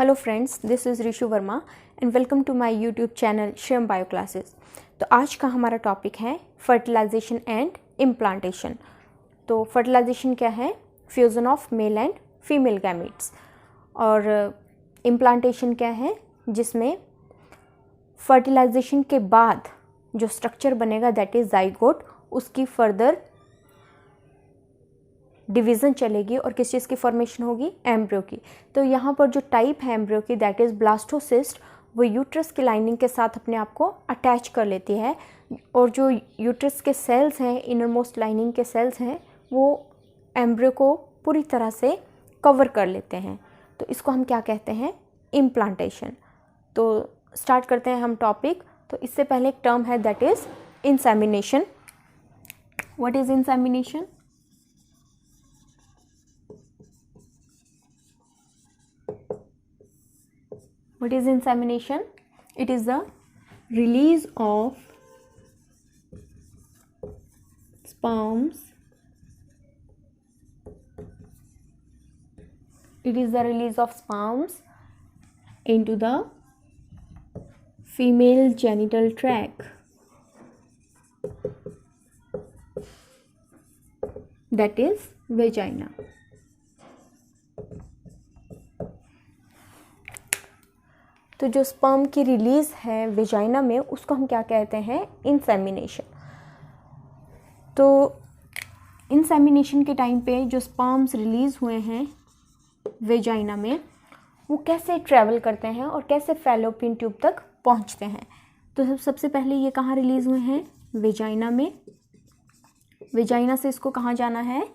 Hello friends, this is Rishu Verma and welcome to my YouTube channel Shrem bio classes. तो आज का हमारा टॉपिक है फर्टिलाइजेशन एंड इम्प्लांटेशन। तो फर्टिलाइजेशन क्या है? Fusion of male and female gametes. और इम्प्लांटेशन क्या है? जिसमें फर्टिलाइजेशन के बाद जो स्ट्रक्चर बनेगा दैट इज़ जाइगोट, उसकी फर्दर डिवीज़न चलेगी और किस चीज़ की फॉर्मेशन होगी? एम्ब्रियो की। तो यहाँ पर जो टाइप है एम्ब्रियो की दैट इज़ ब्लास्टोसिस्ट, वो यूट्रस की लाइनिंग के साथ अपने आप को अटैच कर लेती है और जो यूट्रस के सेल्स हैं, इनर मोस्ट लाइनिंग के सेल्स हैं, वो एम्ब्रियो को पूरी तरह से कवर कर लेते हैं। तो इसको हम क्या कहते हैं? इम्प्लांटेशन। तो स्टार्ट करते हैं हम टॉपिक। तो इससे पहले एक टर्म है that is insemination. What is insemination? What is insemination? It is the release of sperms. It is the release of sperms into the female genital tract. That is vagina. तो जो sperm की release है vagina में, उसको हम क्या कहते हैं? इंसेमिनेशन। तो इंसेमिनेशन के टाइम पे जो स्पर्म्स रिलीज़ हुए हैं वेजाइना में, वो कैसे ट्रैवल करते हैं और कैसे फैलोपियन ट्यूब तक पहुंचते हैं? तो सबसे पहले ये कहाँ रिलीज़ हुए हैं? वेजाइना में। वेजाइना से इसको कहाँ जाना है?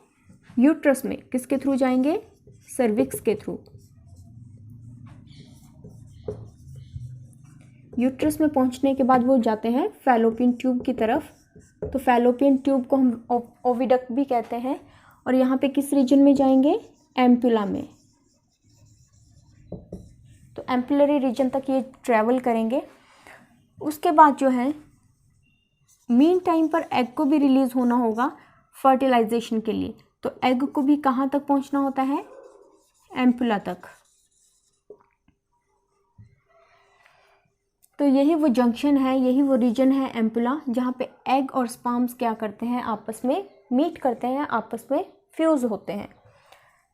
यूट्रस में। किसके थ्रू जाएंगे? सर्विक्स के थ्रू। यूट्रस में पहुंचने के बाद वो जाते हैं फैलोपियन ट्यूब की तरफ। तो फैलोपियन ट्यूब को हम ओविडक्ट भी कहते हैं। और यहाँ पे किस रीजन में जाएंगे? एम्पुला में। तो एम्पुलरी रीजन तक ये ट्रैवल करेंगे। उसके बाद जो है मीन टाइम पर एग को भी रिलीज़ होना होगा फर्टिलाइजेशन के लिए। तो एग को भी कहाँ तक पहुँचना होता है? एम्पुला तक। तो यही वो जंक्शन है, यही वो रीजन है एम्पुला, जहाँ पे एग और स्पर्म्स क्या करते हैं? आपस में मीट करते हैं, आपस में फ्यूज़ होते हैं।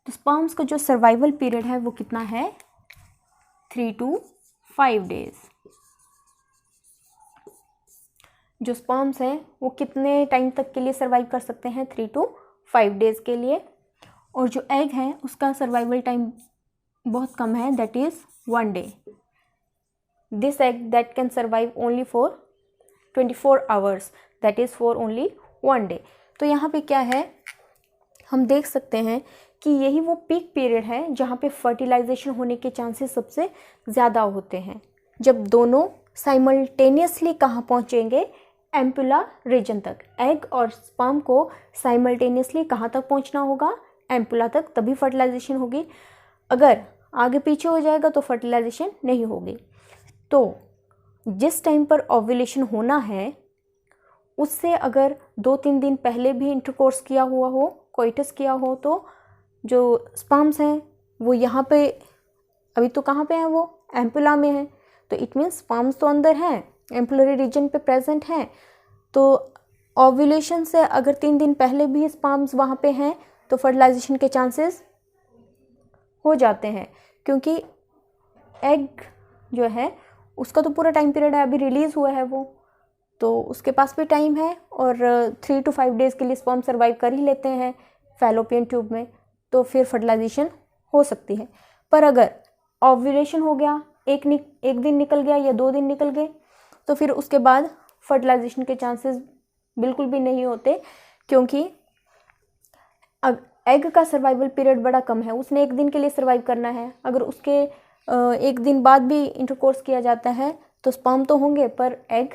तो स्पर्म्स का जो सर्वाइवल पीरियड है वो कितना है? 3 to 5 डेज। जो स्पर्म्स हैं वो कितने टाइम तक के लिए सर्वाइव कर सकते हैं? 3 to 5 डेज के लिए। और जो एग है उसका सर्वाइवल टाइम बहुत कम है, that is 1 day. This egg that can survive only for 24 hours, that is for only 1 day. तो यहाँ पे क्या है? हम देख सकते हैं कि यही वो पीक पीरियड है जहाँ पे फर्टिलाइजेशन होने के चांसेस सबसे ज़्यादा होते हैं, जब दोनों साइमल्टेनियसली कहाँ पहुँचेंगे? एम्पुला रीजन तक। एग और स्पर्म को साइमल्टेनियसली कहाँ तक पहुँचना होगा? एम्पुला तक, तभी फर्टिलाइजेशन होगी। अगर आगे पीछे हो जाएगा तो फर्टिलाइजेशन नहीं होगी। तो जिस टाइम पर ओव्यूलेशन होना है उससे अगर 2-3 दिन पहले भी इंटरकोर्स किया हुआ हो, कोइटस किया हो, तो जो स्पर्म्स हैं वो यहाँ पे, अभी तो कहाँ पे हैं? वो एम्पुला में है। तो इट मीन्स स्पर्म्स तो अंदर हैं, एम्पुलरी रीजन पे प्रेजेंट हैं। तो ओव्यूलेशन से अगर 3 दिन पहले भी स्पर्म्स वहाँ पे हैं तो फर्टिलाइजेशन के चांसेस हो जाते हैं, क्योंकि एग जो है उसका तो पूरा टाइम पीरियड है, अभी रिलीज़ हुआ है वो, तो उसके पास भी टाइम है। और 3 to 5 डेज़ के लिए स्पर्म सर्वाइव कर ही लेते हैं फैलोपियन ट्यूब में, तो फिर फर्टिलाइजेशन हो सकती है। पर अगर ओव्यूलेशन हो गया, एक दिन निकल गया या 2 दिन निकल गए, तो फिर उसके बाद फर्टिलाइजेशन के चांसेस बिल्कुल भी नहीं होते, क्योंकि एग का सर्वाइवल पीरियड बड़ा कम है। उसने 1 दिन के लिए सर्वाइव करना है। अगर उसके 1 दिन बाद भी इंटरकोर्स किया जाता है तो स्पर्म तो होंगे पर एग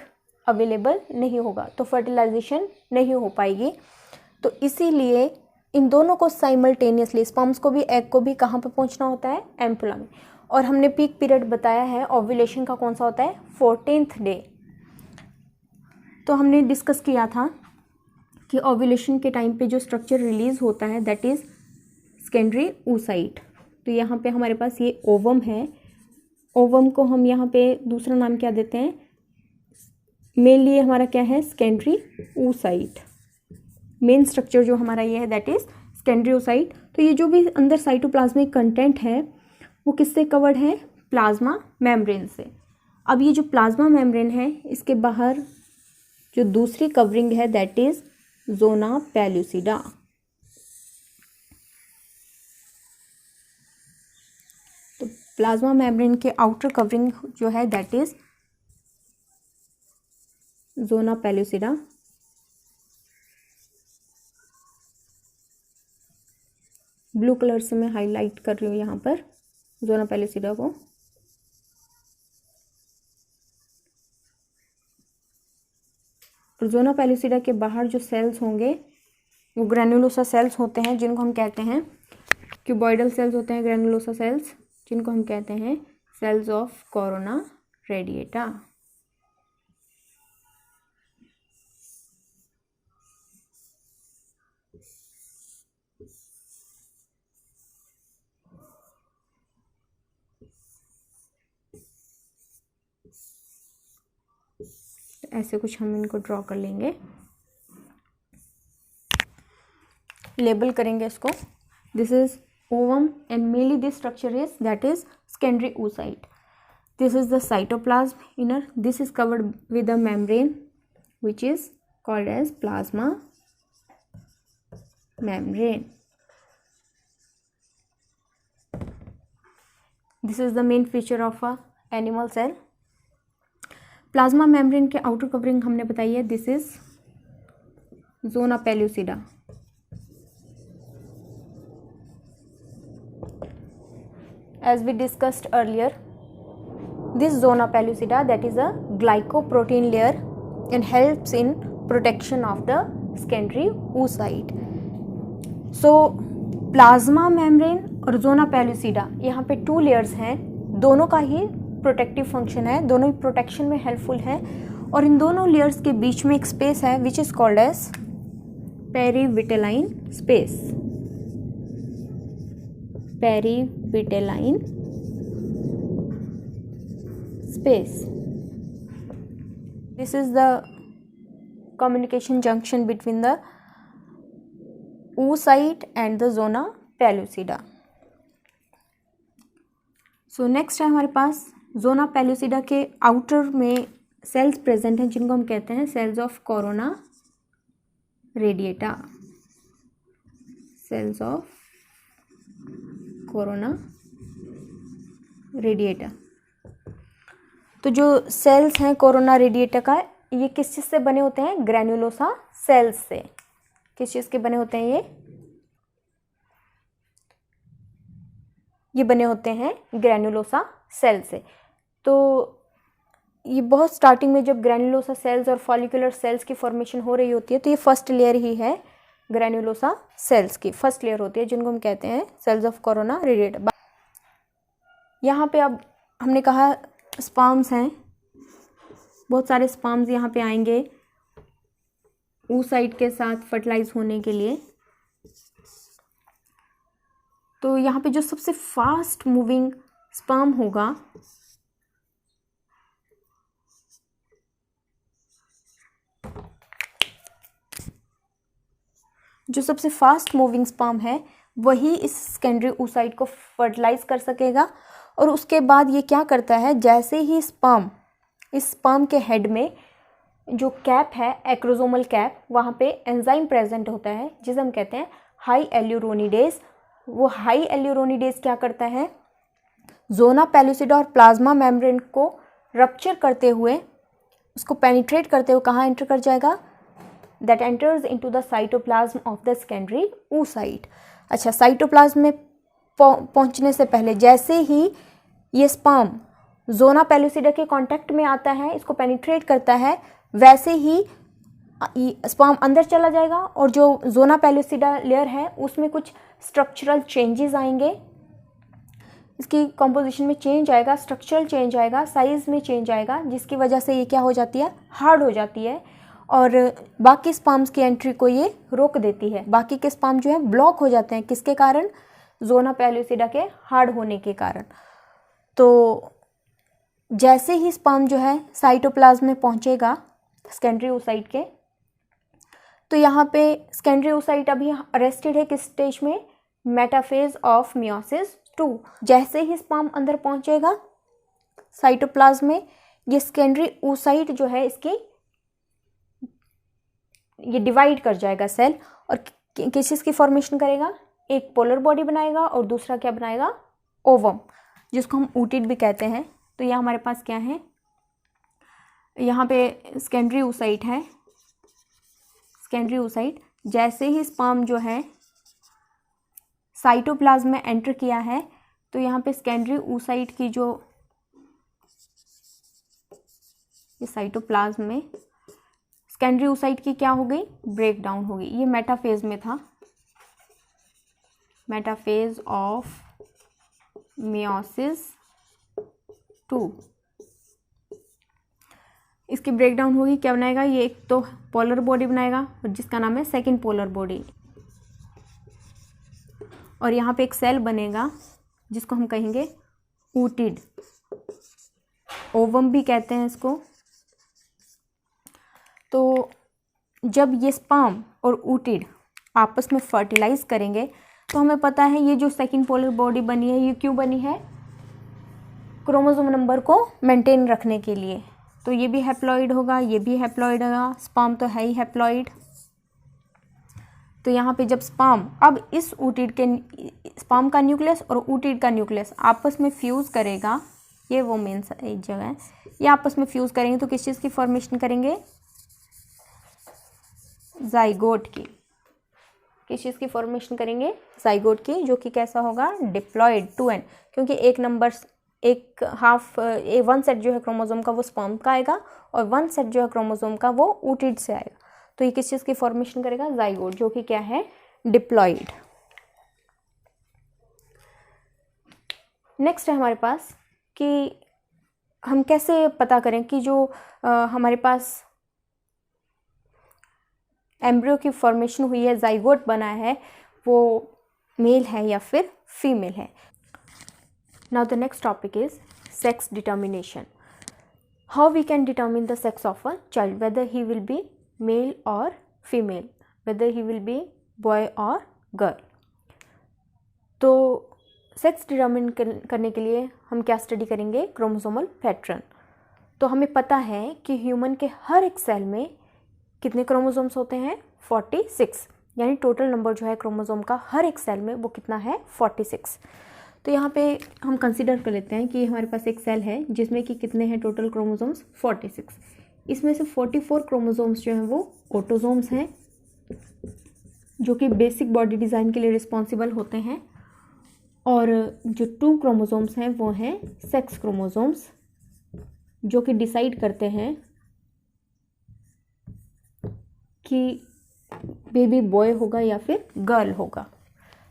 अवेलेबल नहीं होगा, तो फर्टिलाइजेशन नहीं हो पाएगी। तो इसीलिए इन दोनों को साइमल्टेनियसली, स्पर्म्स को भी एग को भी कहाँ पे पहुँचना होता है? एम्पुला में। और हमने पीक पीरियड बताया है ओव्यूलेशन का, कौन सा होता है? 14th day. तो हमने डिस्कस किया था कि ओव्यूलेशन के टाइम पे जो स्ट्रक्चर रिलीज़ होता है दैट इज़ सेकेंडरी oocyte। तो यहाँ पे हमारे पास ये ओवम है ओवम को हम यहाँ पे दूसरा नाम क्या देते हैं, मेनली ये हमारा क्या है, सेकेंडरी oocyte। मेन स्ट्रक्चर जो हमारा ये है दैट इज सेकेंडरी oocyte। तो ये जो भी अंदर साइटोप्लाज्मिक कंटेंट है वो किससे कवर्ड है, प्लाज्मा मेम्ब्रेन से। अब ये जो प्लाज्मा मेम्ब्रेन है इसके बाहर जो दूसरी कवरिंग है दैट इज जोना पेलुसिडा। तो प्लाज्मा मेम्ब्रेन के आउटर कवरिंग जो है that is zona pellucida. Blue colour से मैं हाईलाइट कर रही हूँ यहाँ पर जोना पेलुसिडा को। और जोना पेलुसिडा के बाहर जो सेल्स होंगे वो ग्रैनुलोसा सेल्स होते हैं, जिनको हम कहते हैं क्यूबॉइडल सेल्स होते हैं, ग्रैनुलोसा सेल्स, जिनको हम कहते हैं सेल्स ऑफ कोरोना रेडिएटा। ऐसे कुछ हम इनको ड्रॉ कर लेंगे, लेबल करेंगे इसको। This is ovum and mainly this structure is that is secondary oocyte। This is the cytoplasm inner, this is covered with a membrane which is called as plasma membrane. This is the main feature of a animal cell. Plasma membrane के outer covering हमने बताई है, this is zona pellucida. As we discussed earlier, this zona pellucida that is a glycoprotein layer and helps in protection of the secondary oocyte. So plasma membrane और zona pellucida यहाँ पे 2 layers हैं, दोनों का ही protective function है, दोनों ही protection में helpful है। और इन दोनों लेयर्स के बीच में एक स्पेस है which is called as perivitelline space. Perivitelline space, this is the communication junction between the oocyte and the zona pellucida. So next है हमारे पास जोना पेलुसिडा के आउटर में सेल्स प्रेजेंट हैं जिनको हम कहते हैं cells of corona radiata. Cells of corona radiata. तो जो सेल्स हैं कोरोना रेडिएटा का, ये किस चीज़ से बने होते हैं, ग्रैनुलोसा सेल्स से। किस चीज़ के बने होते हैं ये बने होते हैं ग्रैनुलोसा सेल से। तो ये बहुत स्टार्टिंग में जब ग्रैनुलोसा सेल्स और फॉलिकुलर सेल्स की फॉर्मेशन हो रही होती है तो ये फर्स्ट लेयर ही है, ग्रैनुलोसा सेल्स की फर्स्ट लेयर होती है जिनको हम कहते हैं सेल्स ऑफ कोरोना रेडिएटा। यहाँ पे अब हमने कहा स्पर्म्स हैं, बहुत सारे स्पर्म्स यहाँ पे आएंगे oocyte के साथ फर्टिलाइज होने के लिए। तो यहाँ पे जो सबसे फास्ट मूविंग स्पर्म होगा जो सबसे फास्ट मूविंग स्पर्म है वही इस सेकेंडरी oocyte को फर्टिलाइज कर सकेगा। और उसके बाद ये क्या करता है, जैसे ही इस स्पर्म के हेड में जो कैप है एक्रोसोमल कैप, वहाँ पे एंजाइम प्रेजेंट होता है जिसे हम कहते हैं हाई एल्यूरोनिडेज। वो हाई एल्यूरोनिडेज क्या करता है, जोना पेलुसिडा और प्लाज्मा मेम्ब्रेन को रप्चर करते हुए, उसको पेनिट्रेट करते हुए कहाँ एंटर कर जाएगा, that enters into the cytoplasm of the secondary oocyte। अच्छा, साइटोप्लाज्म में पहुंचने से पहले जैसे ही ये स्पर्म जोना पेलुसिडा के कांटेक्ट में आता है, इसको पेनिट्रेट करता है, वैसे ही स्पर्म अंदर चला जाएगा और जो जोना पेलुसिडा लेयर है उसमें कुछ स्ट्रक्चरल चेंजेस आएंगे, इसकी कंपोजिशन में चेंज आएगा, स्ट्रक्चरल चेंज आएगा, साइज में चेंज आएगा, जिसकी वजह से ये क्या हो जाती है, हार्ड हो जाती है और बाकी स्पर्म्स की एंट्री को ये रोक देती है। बाकी के स्पर्म जो है ब्लॉक हो जाते हैं, किसके कारण, जोना पेलुसिडा के हार्ड होने के कारण। तो जैसे ही स्पर्म जो है साइटोप्लाज्म में पहुंचेगा सेकेंडरी oocyte के, तो यहाँ पे सेकेंडरी oocyte अभी अरेस्टेड है किस स्टेज में, मेटाफेज ऑफ मियोसिस 2। जैसे ही स्पर्म अंदर पहुंचेगा साइटोप्लाज्म में, ये सेकेंडरी oocyte जो है इसकी ये डिवाइड कर जाएगा सेल, और किस चीज़ की फॉर्मेशन करेगा, एक पोलर बॉडी बनाएगा और दूसरा क्या बनाएगा, ओवम, जिसको हम oocyte भी कहते हैं। तो यह हमारे पास क्या है, यहाँ पे सेकेंडरी oocyte है, सेकेंडरी oocyte। जैसे ही स्पर्म जो है साइटोप्लाज्म में एंटर किया है, तो यहाँ पे सेकेंडरी oocyte की जो ये साइटोप्लाज्म में सेकेंडरी oocyte की क्या हो गई, ब्रेक डाउन हो गई। ये मेटाफेज में था, मेटाफेज ऑफ मियोसिस 2। इसकी ब्रेक डाउन होगी, क्या बनाएगा, ये एक तो पोलर बॉडी बनाएगा और जिसका नाम है सेकंड पोलर बॉडी, और यहाँ पे एक सेल बनेगा जिसको हम कहेंगे oocyte, ओवम भी कहते हैं इसको। तो जब ये स्पर्म और oocyte आपस में फर्टिलाइज करेंगे, तो हमें पता है ये जो सेकंड पोलर बॉडी बनी है, ये क्यों बनी है, क्रोमोसोम नंबर को मेंटेन रखने के लिए। तो ये भी हैप्लॉइड होगा, ये भी हैप्लॉइड होगा, स्पर्म तो है ही हैप्लॉइड। तो यहाँ पे जब स्पर्म अब इस oocyte के स्पर्म का न्यूक्लियस और oocyte का न्यूक्लियस आपस में फ्यूज़ करेगा, ये वो मेन जगह है, ये आपस में फ्यूज़ करेंगे तो किस चीज़ की फॉर्मेशन करेंगे, जाइगोट की। किस चीज़ की फॉर्मेशन करेंगे, जाइगोट की, जो कि कैसा होगा, डिप्लॉयड 2n, क्योंकि एक नंबर एक हाफ वन सेट जो है क्रोमोसोम का वो स्पर्म का आएगा और वन सेट जो है क्रोमोसोम का वो oocyte से आएगा। तो ये किस चीज़ की फॉर्मेशन करेगा, जाइगोट, जो कि क्या है, डिप्लॉयड। नेक्स्ट है हमारे पास कि हम कैसे पता करें कि जो हमारे पास एम्ब्रियो की फॉर्मेशन हुई है, जाइगोट बना है, वो मेल है या फिर फीमेल है। Now the next topic is sex determination. How we can determine the sex of a child, whether he will be male और female, whether he will be boy और गर्ल। तो सेक्स डिटर्मिन करने के लिए हम क्या study करेंगे, chromosomal pattern. तो हमें पता है कि ह्यूमन के हर एक सेल में कितने क्रोमोसोम्स होते हैं, 46, यानी टोटल नंबर जो है क्रोमोसोम का हर एक सेल में वो कितना है, 46। तो यहाँ पे हम कंसीडर कर लेते हैं कि हमारे पास एक सेल है जिसमें कि कितने हैं टोटल क्रोमोसोम्स, 46। इसमें से 44 क्रोमोसोम्स जो हैं वो ऑटोसोम्स हैं, जो कि बेसिक बॉडी डिज़ाइन के लिए रिस्पॉन्सिबल होते हैं, और जो 2 क्रोमोसोम्स हैं वो हैं सेक्स क्रोमोसोम्स, जो कि डिसाइड करते हैं कि बेबी बॉय होगा या फिर गर्ल होगा।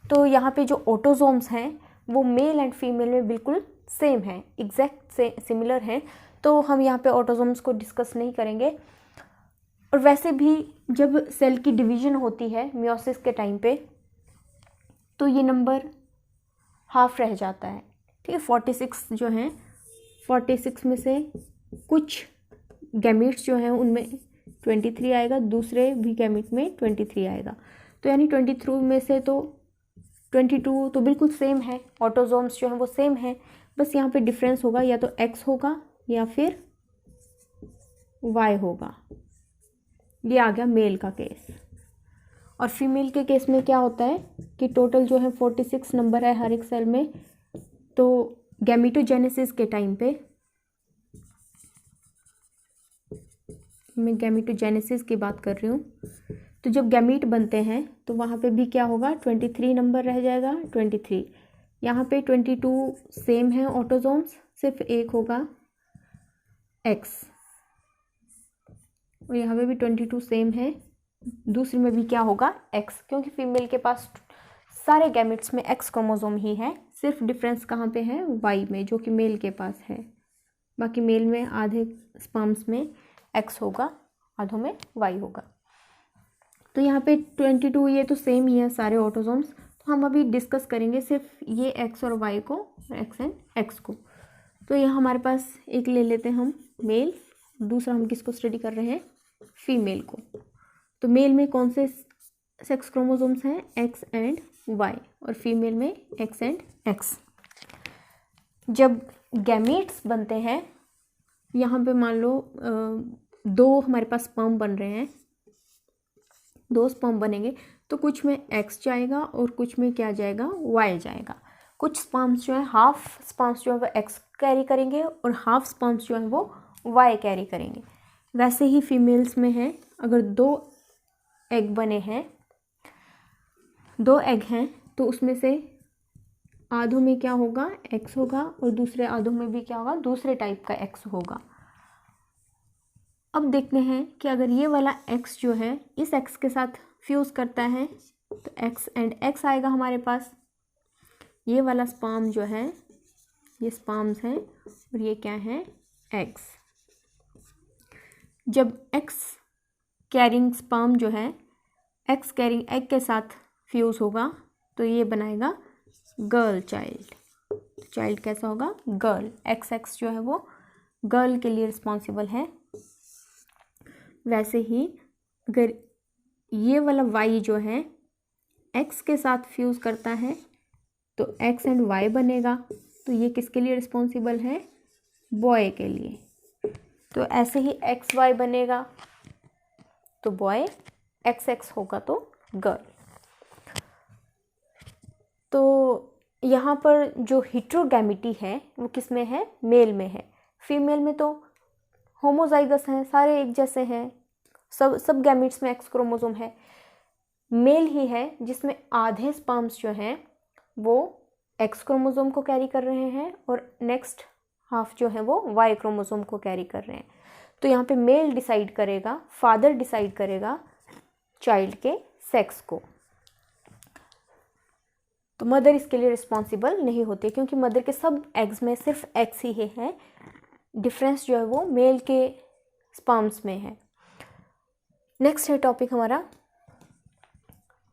तो यहाँ पे जो ऑटोसोम्स हैं वो मेल एंड फीमेल में बिल्कुल सेम है, एग्जैक्ट से सिमिलर हैं, तो हम यहाँ पे ऑटोसोम्स को डिस्कस नहीं करेंगे। और वैसे भी जब सेल की डिवीज़न होती है मियोसिस के टाइम पे, तो ये नंबर हाफ रह जाता है, ठीक है। 46 जो हैं, 46 में से कुछ गैमीट्स जो हैं उनमें 23 आएगा, दूसरे भी गैमीट में 23 आएगा, तो यानी 23 में से तो 22 तो बिल्कुल सेम है, ऑटोसोम्स जो हैं वो सेम है, बस यहाँ पे डिफरेंस होगा, या तो X होगा या फिर Y होगा। ये आ गया मेल का केस। और फीमेल के केस में क्या होता है कि टोटल जो है 46 नंबर है हर एक सेल में, तो गैमीटोजेनेसिस के टाइम पे, मैं गैमीटोजेनेसिस की बात कर रही हूँ, तो जब गैमीट बनते हैं तो वहाँ पे भी क्या होगा, 23 नंबर रह जाएगा, 23। यहाँ पे 22 सेम है ऑटोसोम्स, सिर्फ एक होगा X, और यहाँ पे भी 22 सेम है, दूसरे में भी क्या होगा, X, क्योंकि फीमेल के पास सारे गैमेट्स में X क्रोमोसोम ही है, सिर्फ डिफरेंस कहाँ पे है, Y में, जो कि मेल के पास है। बाकी मेल में आधे स्पर्म्स में X होगा, आधों में Y होगा। तो यहाँ पे 22 ये तो सेम ही है सारे ऑटोसोम्स, तो हम अभी डिस्कस करेंगे सिर्फ ये X और Y को, X एंड X को। तो यहाँ हमारे पास एक ले लेते हैं हम मेल, दूसरा हम किसको स्टडी कर रहे हैं, फीमेल को। तो मेल में कौन से सेक्स क्रोमोसोम्स हैं, एक्स एंड वाई, और फीमेल में एक्स एंड एक्स। जब गैमेट्स बनते हैं, यहाँ पे मान लो दो हमारे पास स्पर्म बन रहे हैं, दो स्पर्म बनेंगे, तो कुछ में एक्स जाएगा और कुछ में क्या जाएगा, वाई जाएगा। कुछ स्पर्म्स जो है, हाफ स्पर्म्स जो है वो एक्स कैरी करेंगे और हाफ स्पर्म्स जो है वो वाई कैरी करेंगे। वैसे ही फीमेल्स में है, अगर दो एग बने हैं, दो एग हैं, तो उसमें से आधों में क्या होगा, एक्स होगा, और दूसरे आधों में भी क्या होगा, दूसरे टाइप का एक्स होगा। अब देखते हैं कि अगर ये वाला एक्स जो है इस एक्स के साथ फ्यूज़ करता है तो एक्स एंड एक्स आएगा हमारे पास। ये वाला स्पर्म जो है, ये स्पर्म्स हैं और ये क्या है, एग्स। जब एक्स कैरिंग स्पर्म जो है एक्स कैरिंग एग के साथ फ्यूज़ होगा तो ये बनाएगा गर्ल चाइल्ड। चाइल्ड कैसा होगा, गर्ल। एक्स एक्स जो है वो गर्ल के लिए रिस्पॉन्सिबल है। वैसे ही अगर ये वाला वाई जो है एक्स के साथ फ्यूज़ करता है तो एक्स एंड वाई बनेगा, तो ये किसके लिए रिस्पॉन्सिबल है, बॉय के लिए। तो ऐसे ही एक्स वाई बनेगा तो बॉय, एक्स एक्स होगा तो गर्ल। तो यहाँ पर जो हिट्रोगैमिटी है वो किस में है, मेल में है। फीमेल में तो होमोजाइगस हैं, सारे एक जैसे हैं, सब गैमेट्स में एक्स क्रोमोसोम है। मेल ही है जिसमें आधे स्पर्म्स जो हैं वो एक्स क्रोमोसोम को कैरी कर रहे हैं और नेक्स्ट हाफ जो है वो वाई क्रोमोसोम को कैरी कर रहे हैं। तो यहाँ पे मेल डिसाइड करेगा, फादर डिसाइड करेगा चाइल्ड के सेक्स को। तो मदर इसके लिए रिस्पॉन्सिबल नहीं होती, क्योंकि मदर के सब एग्स में सिर्फ एक्स ही है, डिफरेंस जो है वो मेल के स्पर्म्स में है। नेक्स्ट है टॉपिक हमारा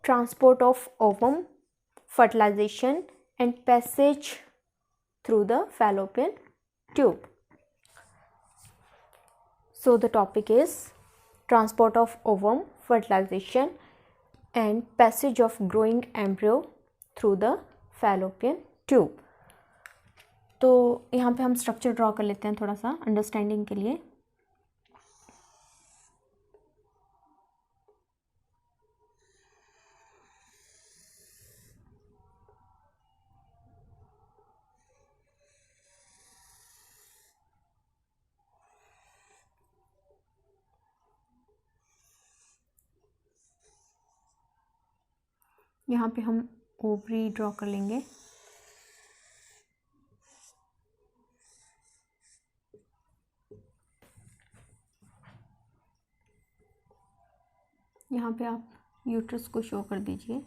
transport of ovum, fertilisation and passage through the fallopian tube. So the topic is transport of ovum, fertilization and passage of growing embryo through the fallopian tube. तो यहाँ पे हम structure draw कर लेते हैं थोड़ा सा अंडरस्टैंडिंग के लिए। यहाँ पे हम ओवरी ड्रॉ कर लेंगे। यहाँ पे आप यूट्रस को शो कर दीजिए।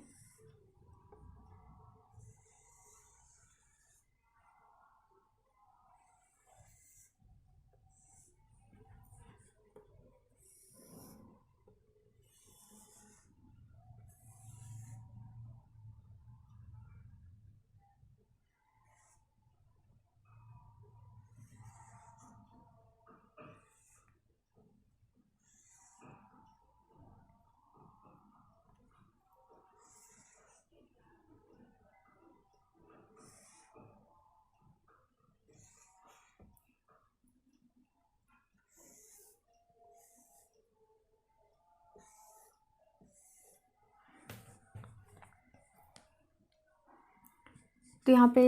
तो यहाँ पे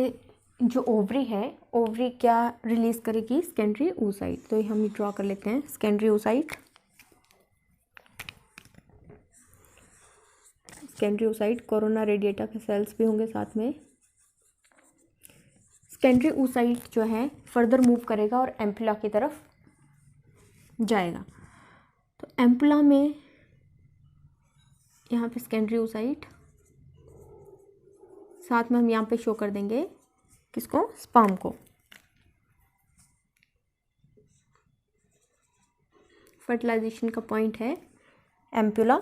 जो ओवरी है, ओवरी क्या रिलीज़ करेगी, सेकेंडरी oocyte। तो हम ये ड्रॉ कर लेते हैं secondary oocyte। Secondary oocyte corona radiata के सेल्स भी होंगे साथ में। सेकेंडरी oocyte जो है फर्दर मूव करेगा और एम्पुला की तरफ जाएगा। तो एम्पुला में यहाँ पे सेकेंडरी oocyte, साथ में हम यहाँ पे शो कर देंगे किसको, स्पर्म को। फर्टिलाइजेशन का पॉइंट है एम्पुला।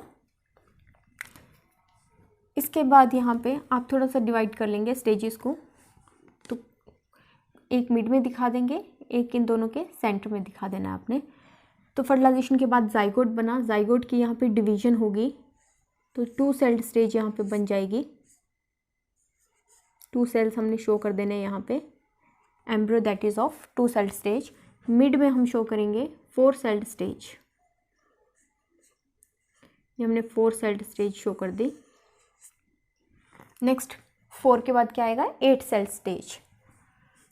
इसके बाद यहाँ पे आप थोड़ा सा डिवाइड कर लेंगे स्टेजेस को। तो एक मिड में दिखा देंगे, एक इन दोनों के सेंटर में दिखा देना है आपने। तो फर्टिलाइजेशन के बाद जाइगोट बना, जाइगोट की यहाँ पे डिवीजन होगी तो 2 सेल्ड स्टेज यहाँ पे बन जाएगी। 2 सेल्स हमने शो कर देने यहाँ पे, embryo that is of 2 celled stage. Mid में हम शो करेंगे 4 सेल्ड स्टेज, ये हमने 4 सेल्ड स्टेज शो कर दी। नेक्स्ट 4 के बाद क्या आएगा, 8 सेल्ड स्टेज।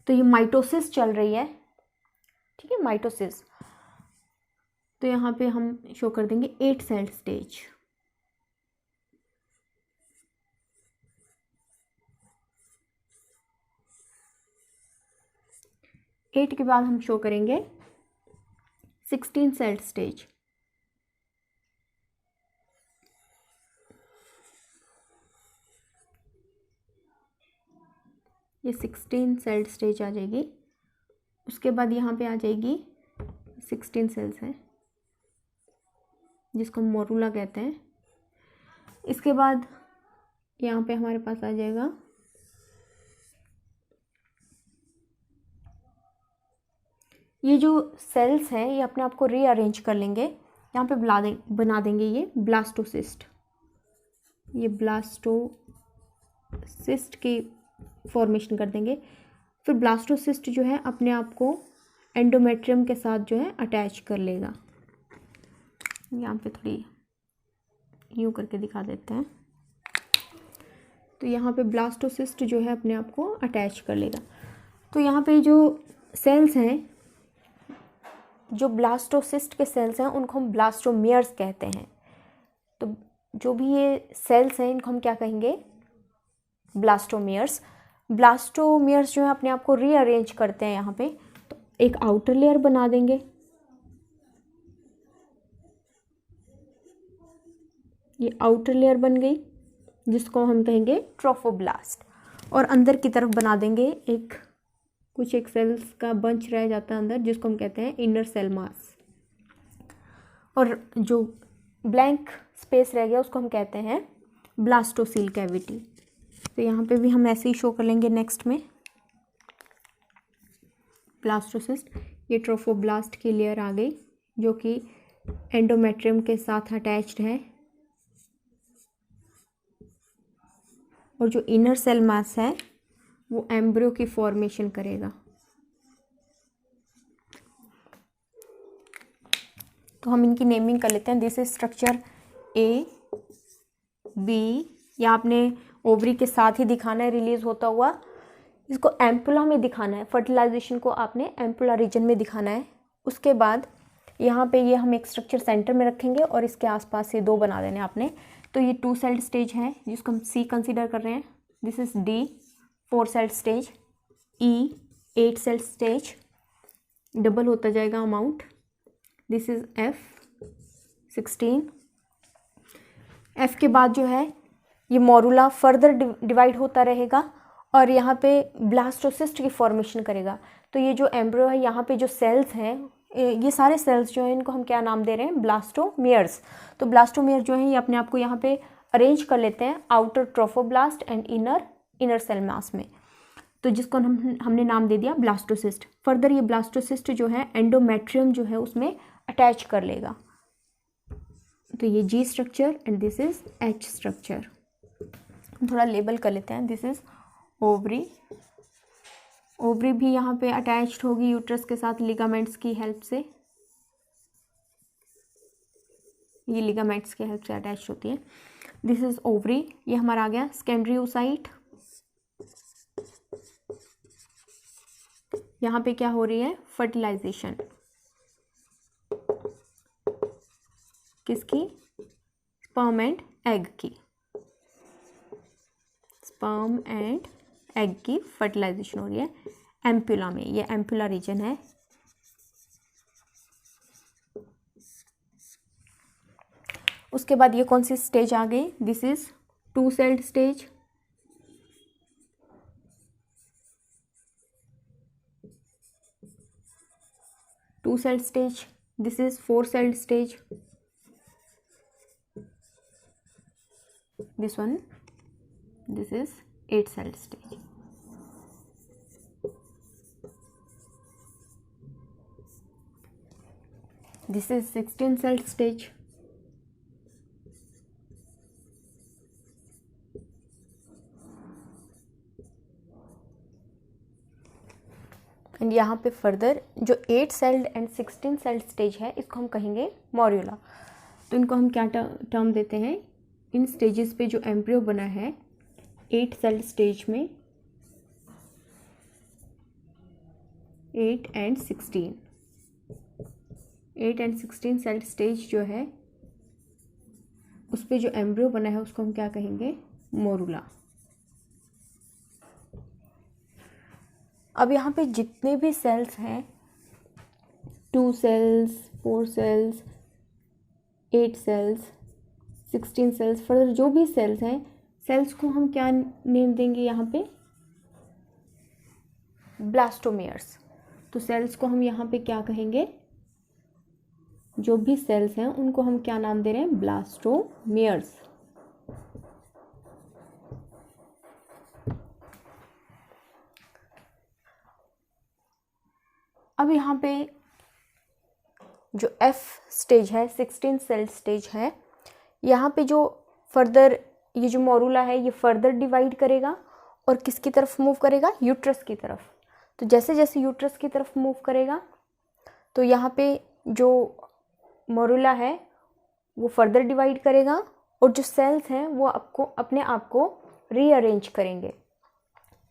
तो ये माइटोसिस चल रही है, ठीक है, माइटोसिस। तो यहाँ पे हम शो कर देंगे 8 सेल्ड स्टेज। एट के बाद हम शो करेंगे 16 सेल्ड स्टेज। ये 16 सेल्ड स्टेज आ जाएगी। उसके बाद यहाँ पे आ जाएगी 16 सेल्स हैं जिसको हम मोरूला कहते हैं। इसके बाद यहाँ पे हमारे पास आ जाएगा ये जो सेल्स हैं, ये अपने आप को रीअरेंज कर लेंगे, यहाँ पे बना देंगे ये ब्लास्टोसिस्ट। ये ब्लास्टोसिस्ट की फॉर्मेशन कर देंगे। फिर ब्लास्टोसिस्ट जो है अपने आप को एंडोमेट्रियम के साथ जो है अटैच कर लेगा। यहाँ पे थोड़ी यूँ करके दिखा देते हैं। तो यहाँ पे ब्लास्टोसिस्ट जो है अपने आप को अटैच कर लेगा। तो यहाँ पे जो सेल्स हैं, जो ब्लास्टोसिस्ट के सेल्स हैं, उनको हम ब्लास्टोमियर्स कहते हैं। तो जो भी ये सेल्स हैं इनको हम क्या कहेंगे, ब्लास्टोमियर्स। ब्लास्टोमियर्स जो है अपने आप को रीअरेंज करते हैं यहाँ पे। तो एक आउटर लेयर बना देंगे, ये आउटर लेयर बन गई जिसको हम कहेंगे ट्रोफोब्लास्ट। और अंदर की तरफ बना देंगे एक सेल्स का बंच रह जाता है अंदर जिसको हम कहते हैं इनर सेल मास। और जो ब्लैंक स्पेस रह गया उसको हम कहते हैं ब्लास्टोसील कैविटी। तो यहाँ पे भी हम ऐसे ही शो कर लेंगे नेक्स्ट में ब्लास्टोसिस्ट। ये ट्रोफोब्लास्ट की लेयर आ गई जो कि एंडोमेट्रियम के साथ अटैच्ड है। और जो इनर सेल मास है वो एम्ब्रियो की फॉर्मेशन करेगा। तो हम इनकी नेमिंग कर लेते हैं। This is structure A B, या आपने ओवरी के साथ ही दिखाना है रिलीज होता हुआ। इसको एम्पुला में दिखाना है, फर्टिलाइजेशन को आपने एम्पुला रीजन में दिखाना है। उसके बाद यहाँ पे ये हम एक स्ट्रक्चर सेंटर में रखेंगे और इसके आसपास ये 2 बना देने आपने। तो ये 2 सेल्ड स्टेज है जिसको हम सी कंसीडर कर रहे हैं। This is D 4 celled stage, E 8 sailed stage, double होता जाएगा amount. This is F 16। F के बाद जो है ये मोरूला फर्दर डिवाइड होता रहेगा और यहाँ पे ब्लास्टोसिस्ट की फॉर्मेशन करेगा। तो ये जो एम्ब्रियो है, यहाँ पे जो सेल्स हैं, ये सारे सेल्स जो हैं इनको हम क्या नाम दे रहे हैं, ब्लास्टोमियर्स। तो ब्लास्टोमियर जो है ये अपने आप को यहाँ पे अरेंज कर लेते हैं outer trophoblast and inner cell mass में। तो जिसको हमने नाम दे दिया ब्लास्टोसिस्ट। फर्दर ये ब्लास्टोसिस्ट जो है एंडोमेट्रियम जो है उसमें अटैच कर लेगा। तो ये G structure and this is H structure. थोड़ा लेबल कर लेते हैं। दिस इज ओवरी, ओवरी भी यहाँ पे अटैच्ड होगी यूट्रस के साथ लिगामेंट्स की हेल्प से। ये लिगामेंट्स की हेल्प से अटैच होती है। दिस इज ओवरी, ये हमारा आ गया सेकेंडरी oocyte। यहाँ पे क्या हो रही है, फर्टिलाइजेशन किसकी, स्पर्म एंड एग की। स्पर्म एंड एग की फर्टिलाइजेशन हो रही है एम्पुला में। ये एम्पुला रीजन है। उसके बाद ये कौन सी स्टेज आ गई, this is 2 celled stage. Two celled stage, this is 4 celled stage. this one, this is 8 cell stage. This is 16 cell stage. And यहाँ पे फर्दर जो 8 सेल्ड एंड 16 सेल्ड स्टेज है इसको हम कहेंगे मॉर्यूला। तो इनको हम क्या टर्म देते हैं, इन स्टेजेस पे जो एम्ब्रियो बना है 8 सेल्ड स्टेज में, 8 एंड 16 सेल्ड स्टेज जो है उस पे जो एम्ब्रियो बना है उसको हम क्या कहेंगे, मोरूला। अब यहाँ पे जितने भी सेल्स हैं 2 cells, 4 cells, 8 cells, 16 cells, further जो भी सेल्स हैं, सेल्स को हम क्या नेम देंगे यहाँ पे, ब्लास्टोमेयर्स। तो सेल्स को हम यहाँ पे क्या कहेंगे, जो भी सेल्स हैं उनको हम क्या नाम दे रहे हैं, ब्लास्टोमेयर्स। अब यहाँ पे जो F स्टेज है 16 सेल स्टेज है, यहाँ पे जो फर्दर ये जो मोरूला है ये फर्दर डिवाइड करेगा और किसकी तरफ मूव करेगा, यूट्रस की तरफ। तो जैसे जैसे यूट्रस की तरफ मूव करेगा तो यहाँ पे जो मोरूला है वो फर्दर डिवाइड करेगा और जो सेल्स हैं वो आपको अपने आप को रीअरेंज करेंगे।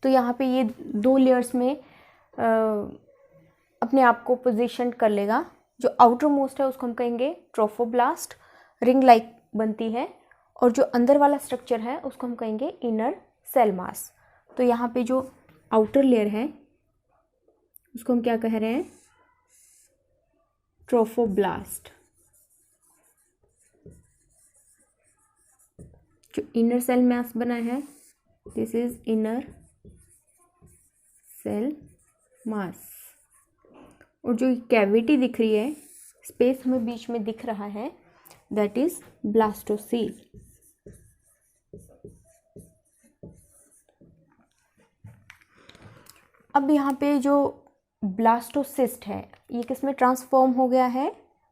तो यहाँ पे ये 2 लेयर्स में अपने आप को पोजीशन कर लेगा। जो आउटर मोस्ट है उसको हम कहेंगे ट्रोफोब्लास्ट, रिंग लाइक बनती है, और जो अंदर वाला स्ट्रक्चर है उसको हम कहेंगे इनर सेल मास। तो यहाँ पे जो आउटर लेयर है उसको हम क्या कह रहे हैं, ट्रोफोब्लास्ट। जो इनर सेल मास बना है this is inner cell mass. और जो कैविटी दिख रही है, स्पेस हमें बीच में दिख रहा है, दैट इज ब्लास्टोसील। अब यहाँ पे जो ब्लास्टोसिस्ट है ये किस में ट्रांसफॉर्म हो गया है,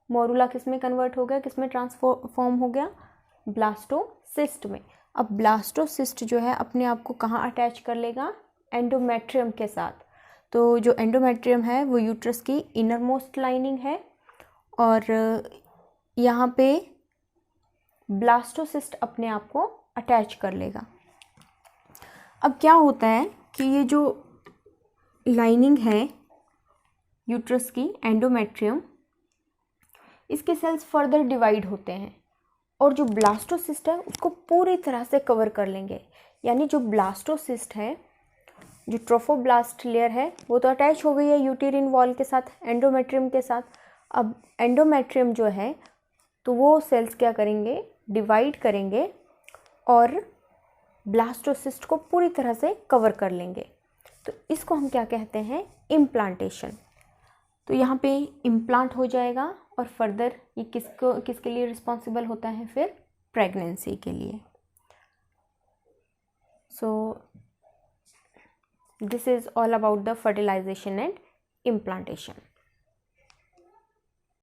मोरूला किस में कन्वर्ट हो गया, किस में ट्रांसफॉर्म हो गया, ब्लास्टोसिस्ट में। अब ब्लास्टोसिस्ट जो है अपने आप को कहाँ अटैच कर लेगा, एंडोमेट्रियम के साथ। तो जो एंडोमेट्रियम है वो यूट्रस की इनर मोस्ट लाइनिंग है और यहाँ पे ब्लास्टोसिस्ट अपने आप को अटैच कर लेगा। अब क्या होता है कि ये जो लाइनिंग है यूट्रस की, एंडोमेट्रियम, इसके सेल्स फर्दर डिवाइड होते हैं और जो ब्लास्टोसिस्ट है उसको पूरी तरह से कवर कर लेंगे। यानी जो ब्लास्टोसिस्ट है, जो ट्रोफोब्लास्ट लेयर है वो तो अटैच हो गई है यूटेरिन वॉल के साथ, एंडोमेट्रियम के साथ। अब एंडोमेट्रियम जो है तो वो सेल्स क्या करेंगे, डिवाइड करेंगे और ब्लास्टोसिस्ट को पूरी तरह से कवर कर लेंगे। तो इसको हम क्या कहते हैं, इम्प्लांटेशन। तो यहाँ पे इम्प्लांट हो जाएगा और फर्दर ये किसके लिए रिस्पॉन्सिबल होता है, फिर प्रेगनेंसी के लिए। सो this is all about the fertilization and implantation.